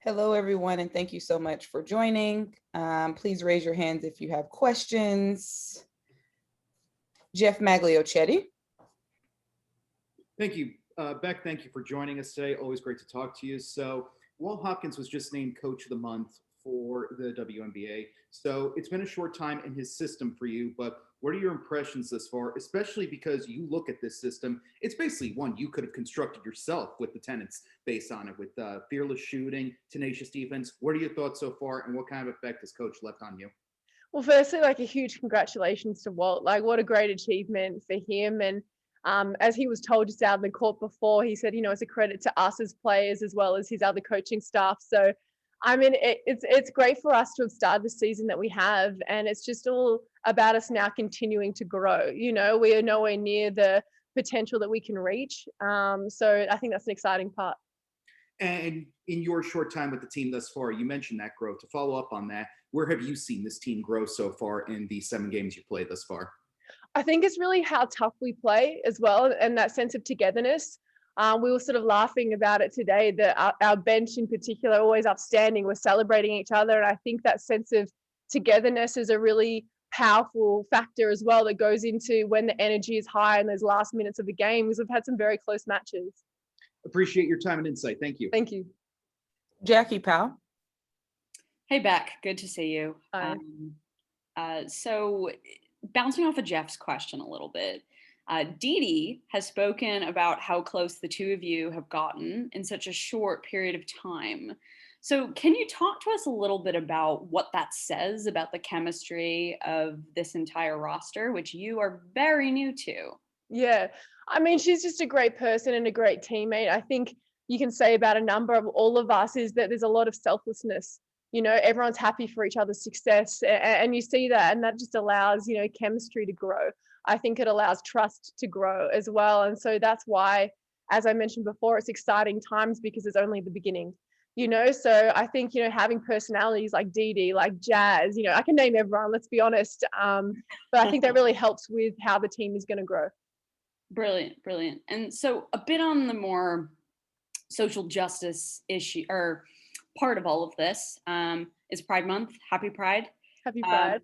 Hello, everyone, and thank you so much for joining. Please raise your hands if you have questions. Jeff Magliochetti. Thank you, Beck. Thank you for joining us today. Always great to talk to you. So, Walt Hopkins was just named Coach of the Month for the WNBA. So, it's been a short time in his system for you, but what are your impressions thus far, especially because you look at this system? It's basically one you could have constructed yourself with the tenets based on it, with fearless shooting, tenacious defense. What are your thoughts so far, and what kind of effect has Coach left on you? Well, firstly, like a huge congratulations to Walt. Like, what a great achievement for him. And as he was told just out in the court before, he said, it's a credit to us as players as well as his other coaching staff. So, I mean, it's great for us to have started the season that we have, and it's just all about us now continuing to grow. We are nowhere near the potential that we can reach. So, I think that's an exciting part. And in your short time with the team thus far, you mentioned that growth. To follow up on that, where have you seen this team grow so far in the 7 games you played thus far? I think it's really how tough we play as well, and that sense of togetherness. We were sort of laughing about it today that our bench in particular, always upstanding, we're celebrating each other. And I think that sense of togetherness is a really powerful factor as well that goes into when the energy is high in those last minutes of the game, because we've had some very close matches. Appreciate your time and insight. Thank you. Thank you. Jackie Powell. Hey, Beck. Good to see you. Hi. So bouncing off of Jeff's question a little bit, Dee Dee has spoken about how close the two of you have gotten in such a short period of time. So can you talk to us a little bit about what that says about the chemistry of this entire roster, which you are very new to? Yeah. I mean, she's just a great person and a great teammate. I think you can say about a number of all of us is that there's a lot of selflessness. Everyone's happy for each other's success, and you see that, and that just allows, chemistry to grow. I think it allows trust to grow as well. And so that's why, as I mentioned before, it's exciting times because it's only the beginning. So I think, having personalities like Dee Dee, like Jazz, I can name everyone, let's be honest. But I think that really helps with how the team is going to grow. Brilliant, brilliant. And so a bit on the more social justice issue or part of all of this is Pride Month. Happy Pride. Happy Pride.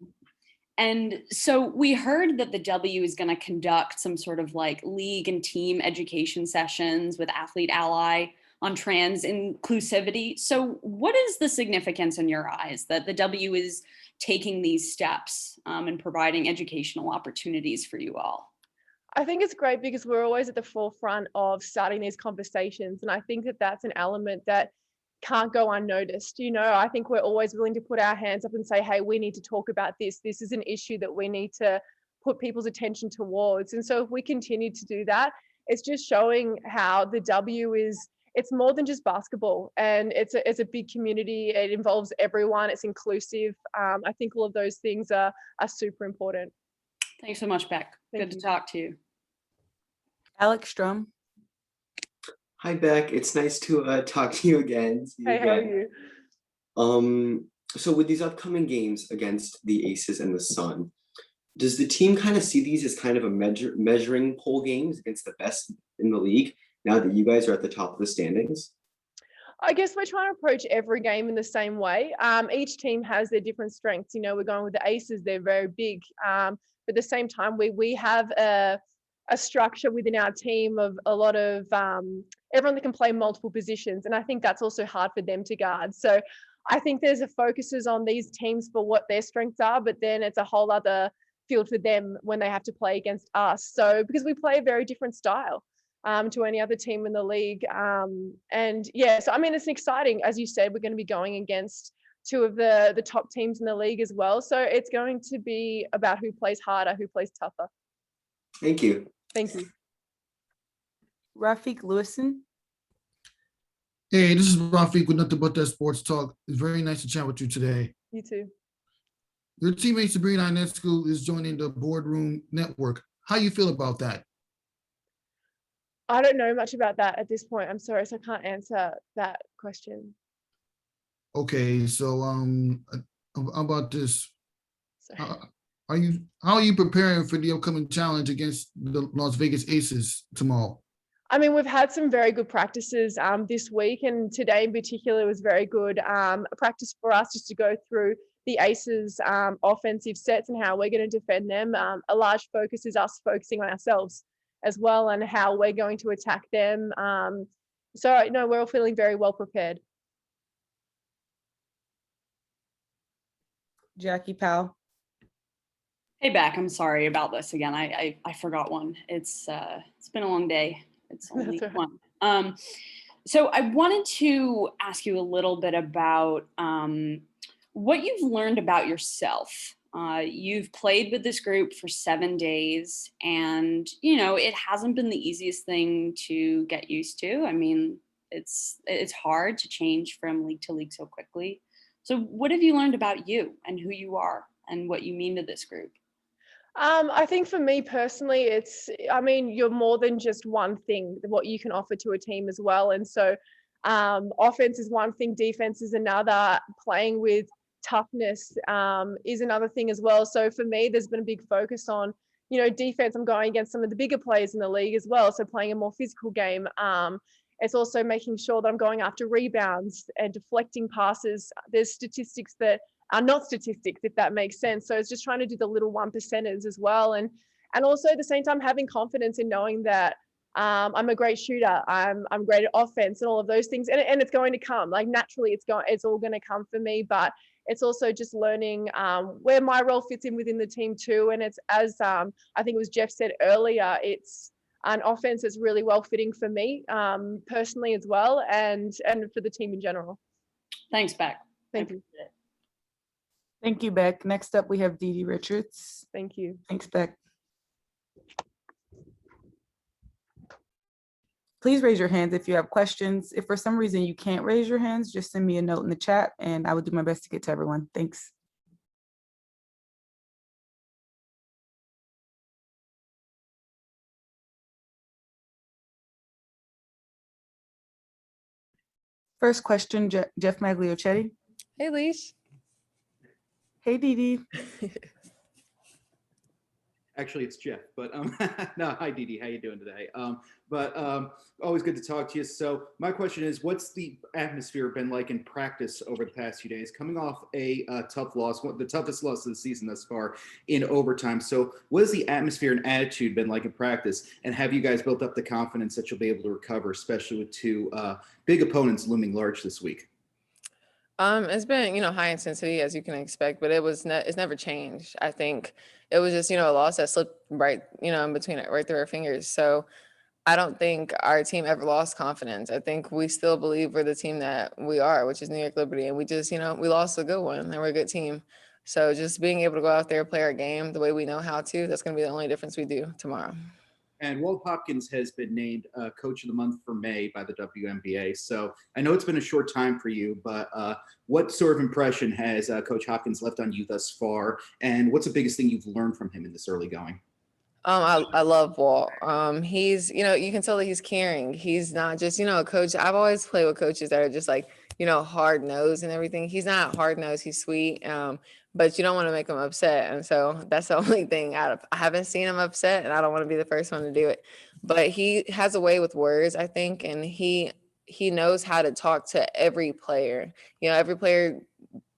And so we heard that the W is going to conduct some sort of like league and team education sessions with Athlete Ally on trans inclusivity. So what is the significance in your eyes that the W is taking these steps and providing educational opportunities for you all? I think it's great because we're always at the forefront of starting these conversations. And I think that that's an element that can't go unnoticed. I think we're always willing to put our hands up and say, hey, we need to talk about this. This is an issue that we need to put people's attention towards. And so if we continue to do that, it's just showing how the W it's more than just basketball, and it's a big community. It involves everyone. It's inclusive. I think all of those things are super important. Thanks so much, Beck. Good to talk to you. Alex Strom. Hi, Beck. It's nice to talk to you again. Hey, how are you? So with these upcoming games against the Aces and the Sun, does the team kind of see these as kind of a measuring pole games against the best in the league now that you guys are at the top of the standings? I guess we're trying to approach every game in the same way. Each team has their different strengths. We're going with the Aces. They're very big. But at the same time, we have a structure within our team of a lot of everyone that can play multiple positions. And I think that's also hard for them to guard. So I think there's a focuses on these teams for what their strengths are, but then it's a whole other field for them when they have to play against us. So because we play a very different style to any other team in the league. And yeah, so I mean, it's exciting. As you said, we're going to be going against two of the top teams in the league as well. So it's going to be about who plays harder, who plays tougher. Thank you. Thank you. Rafiq Lewison. Hey, this is Rafiq with Nothing But That Sports Talk. It's very nice to chat with you today. You too. Your teammate Sabrina Ionescu is joining the Boardroom Network. How you feel about that? I don't know much about that at this point. I'm sorry, so I can't answer that question. Okay, so how about this? Sorry. How are you preparing for the upcoming challenge against the Las Vegas Aces tomorrow? I mean, we've had some very good practices this week, and today in particular was very good. A practice for us just to go through the Aces offensive sets and how we're going to defend them. A large focus is us focusing on ourselves as well and how we're going to attack them. So, we're all feeling very well prepared. Jackie Powell. Hey, Beck, I'm sorry about this again. I forgot one. It's been a long day. It's only That's all right. one. So I wanted to ask you a little bit about what you've learned about yourself. You've played with this group for 7 days, and it hasn't been the easiest thing to get used to. I mean, it's hard to change from league to league so quickly. So what have you learned about you and who you are and what you mean to this group? I think for me personally, you're more than just one thing, what you can offer to a team as well. And so offense is one thing, defense is another, playing with toughness is another thing as well. So for me, there's been a big focus on, defense. I'm going against some of the bigger players in the league as well. So playing a more physical game. It's also making sure that I'm going after rebounds and deflecting passes. There's statistics that are not statistics, if that makes sense. So it's just trying to do the little 1%ers as well. And also at the same time, having confidence in knowing that I'm a great shooter, I'm great at offense and all of those things. And it's going to come, like naturally it's all going to come for me, but it's also just learning where my role fits in within the team too. And it's as I think it was Jeff said earlier, it's an offense that's really well fitting for me personally as well, and for the team in general. Thanks, Beck. Thank you. Thank you, Beck. Next up, we have Dee Dee Richards. Thank you. Thanks, Beck. Please raise your hands if you have questions. If for some reason you can't raise your hands, just send me a note in the chat and I will do my best to get to everyone. Thanks. First question, Jeff Magliochetti. Hey, Leash. Hey, Dee Dee. Actually, it's Jeff, but no, hi Dee Dee, how you doing today? Always good to talk to you. So my question is, what's the atmosphere been like in practice over the past few days, coming off a tough loss, the toughest loss of the season thus far in overtime? So what has the atmosphere and attitude been like in practice? And have you guys built up the confidence that you'll be able to recover, especially with two big opponents looming large this week? It's been, high intensity as you can expect, but it's never changed. I think it was just, a loss that slipped right, in between it, right through our fingers. So I don't think our team ever lost confidence. I think we still believe we're the team that we are, which is New York Liberty. And we just, we lost a good one and we're a good team. So just being able to go out there, play our game the way we know how to, that's going to be the only difference we do tomorrow. And Walt Hopkins has been named Coach of the Month for May by the WNBA. So I know it's been a short time for you, but what sort of impression has Coach Hopkins left on you thus far? And what's the biggest thing you've learned from him in this early going? I love Walt. He's, you can tell that he's caring. He's not just, a coach. I've always played with coaches that are just like, hard nosed and everything. He's not hard nosed. He's sweet. But you don't want to make him upset. And so that's the only thing I haven't seen him upset, and I don't want to be the first one to do it. But he has a way with words, I think, and he knows how to talk to every player. Every player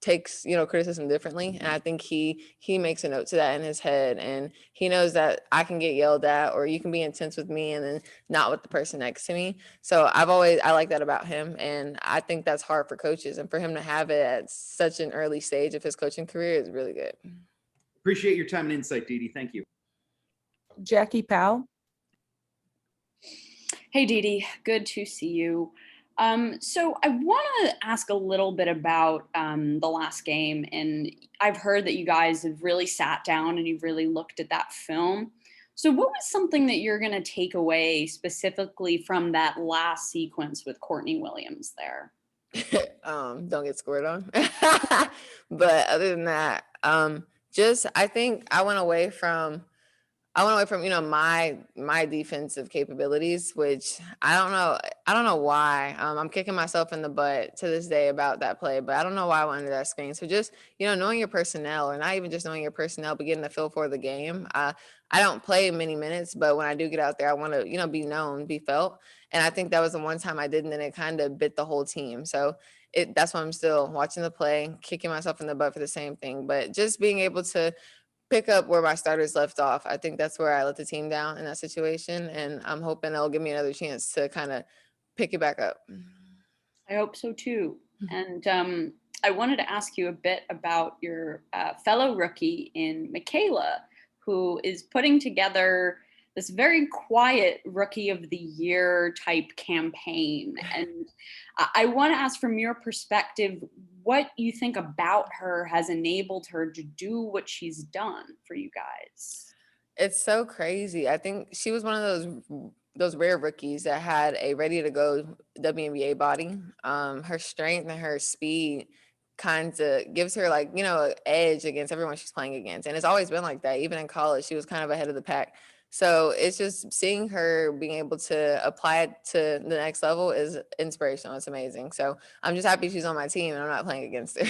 takes, criticism differently. And I think he makes a note to that in his head. And he knows that I can get yelled at, or you can be intense with me and then not with the person next to me. So I like that about him. And I think that's hard for coaches. And for him to have it at such an early stage of his coaching career is really good. Appreciate your time and insight, Dee Dee. Thank you. Jackie Powell. Hey, Dee Dee, good to see you. So I want to ask a little bit about the last game, and I've heard that you guys have really sat down and you've really looked at that film. So what was something that you're going to take away specifically from that last sequence with Courtney Williams there? Don't get scored on. But other than that, I think I went away from I went away from, my defensive capabilities, which I don't know why. I'm kicking myself in the butt to this day about that play, but I don't know why I went under that screen. So just, knowing your personnel, or not even just knowing your personnel, but getting the feel for the game. I don't play many minutes, but when I do get out there, I want to, be known, be felt. And I think that was the one time I didn't, and it kind of bit the whole team. So that's why I'm still watching the play, kicking myself in the butt for the same thing. But just being able to pick up where my starters left off. I think that's where I let the team down in that situation. And I'm hoping they'll give me another chance to kind of pick it back up. I hope so too. And I wanted to ask you a bit about your fellow rookie in Michaela, who is putting together this very quiet rookie of the year type campaign. And I want to ask, from your perspective, what you think about her has enabled her to do what she's done for you guys. It's so crazy. I think she was one of those rare rookies that had a ready to go WNBA body. Her strength and her speed kind of gives her an edge against everyone she's playing against. And it's always been like that. Even in college, she was kind of ahead of the pack. So it's just seeing her being able to apply it to the next level is inspirational. It's amazing. So I'm just happy she's on my team and I'm not playing against her.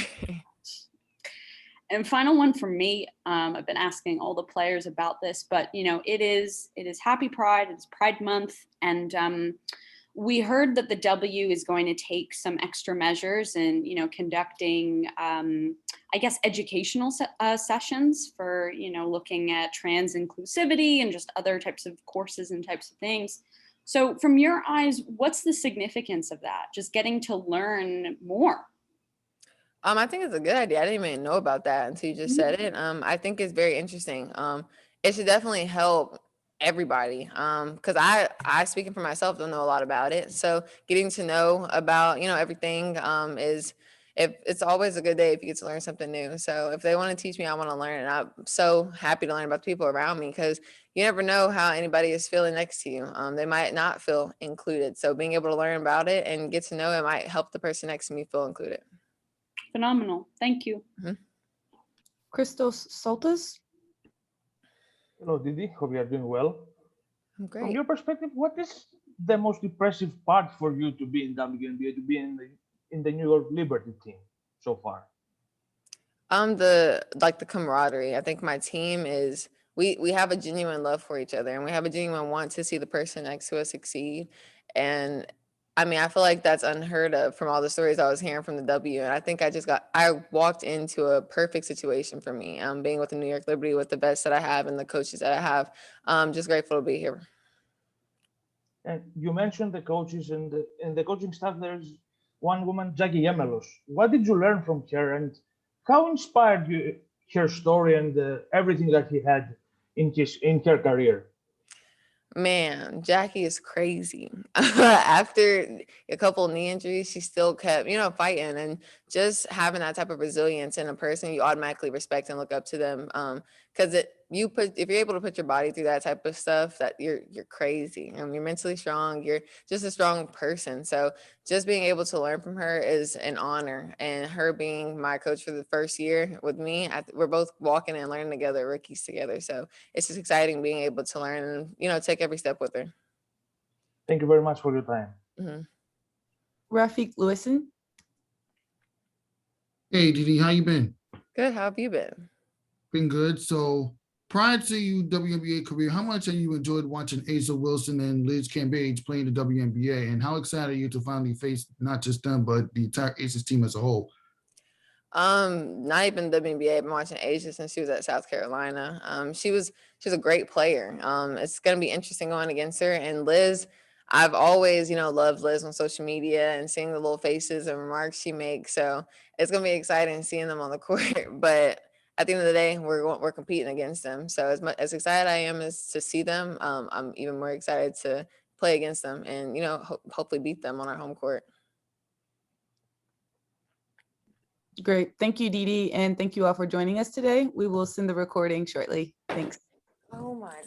And final one for me, I've been asking all the players about this, but it is Happy Pride, it's Pride Month, and we heard that the W is going to take some extra measures in conducting I guess educational sessions for looking at trans inclusivity and just other types of courses and types of things. So from your eyes, what's the significance of that? Just getting to learn more. I think it's a good idea. I didn't even know about that until you just said it. I think it's very interesting. It should definitely help everybody. Because I speaking for myself, don't know a lot about it. So getting to know about, everything is, if it's always a good day if you get to learn something new. So if they want to teach me, I want to learn. And I'm so happy to learn about the people around me, because you never know how anybody is feeling next to you. They might not feel included. So being able to learn about it and get to know it might help the person next to me feel included. Phenomenal. Thank you. Crystal Soltis. Hello, Didi. Hope you are doing well. I'm From great. your perspective, what is the most impressive part for you to be in WNBA, to be in the New York Liberty team so far? The camaraderie. I think my team is, we have a genuine love for each other, and we have a genuine want to see the person next to us succeed. And I mean, I feel like that's unheard of from all the stories I was hearing from the W. And I think I walked into a perfect situation for me. Being with the New York Liberty, with the vets that I have and the coaches that I have. Just grateful to be here. And you mentioned the coaches and in the coaching staff. There's one woman, Jackie Yemelos. What did you learn from her, and how inspired you her story and everything that he had in her career? Man, Jackie is crazy. After a couple knee injuries, she still kept, fighting, and just having that type of resilience in a person you automatically respect and look up to them. Because if you're able to put your body through that type of stuff, that you're crazy. You're mentally strong. You're just a strong person. So just being able to learn from her is an honor. And her being my coach for the first year with me, we're both walking and learning together, rookies together. So it's just exciting being able to learn and, take every step with her. Thank you very much for your time. Rafiq Lewison. Hey, Didi, how you been? Good. How have you been? Been good. So prior to your WNBA career, how much have you enjoyed watching Asa Wilson and Liz Cambage playing the WNBA? And how excited are you to finally face not just them, but the entire Aces team as a whole? Not even WNBA. I've been watching Asia since she was at South Carolina. She's a great player. It's gonna be interesting going against her. And Liz, I've always, loved Liz on social media and seeing the little faces and remarks she makes. So it's gonna be exciting seeing them on the court. But at the end of the day, we're competing against them. So as excited I am as to see them, I'm even more excited to play against them and hopefully beat them on our home court. Great. Thank you, Didi. And thank you all for joining us today. We will send the recording shortly. Thanks. Oh my